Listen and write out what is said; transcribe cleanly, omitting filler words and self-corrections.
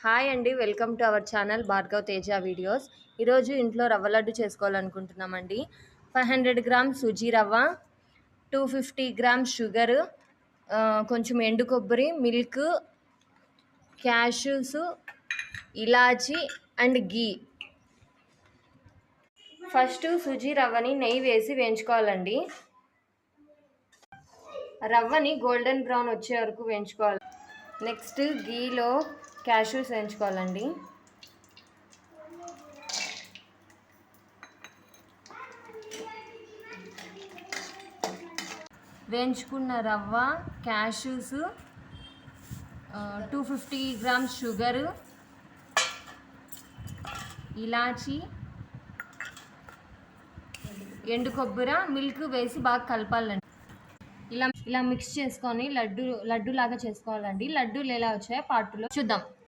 Hi అండి, welcome to our channel Bhargav Teja videos. ఈరోజు ఇంట్లో రవ్వ లడ్డు చేసుకోవాలనుకుంటున్నామండి. 500 గ్రామ్స్ సూజీ రవ్వ, 250 గ్రామ్స్ షుగర్, కొంచెం ఎండు కొబ్బరి, మిల్క్, క్యాష్యూస్, ఇలాచి అండ్ గీ. ఫస్ట్ సూజీ రవ్వని నెయ్యి వేసి వేయించుకోవాలండి. రవ్వని గోల్డెన్ బ్రౌన్ వచ్చే వరకు వేయించుకోవాలి. నెక్స్ట్ గీలో క్యాష్యూస్ వేయించుకోవాలండి. వేయించుకున్న రవ్వ, క్యాష్యూస్, 250 గ్రామ్స్ షుగరు, ఇలాచి, ఎండు కొబ్బరి, మిల్క్ వేసి బాగా కలపాలండి. ఇలా మిక్స్ చేసుకొని లడ్డు లాగా చేసుకోవాలండి. లడ్డూలు ఎలా వచ్చాయో పార్ట్ 2లో చూద్దాం.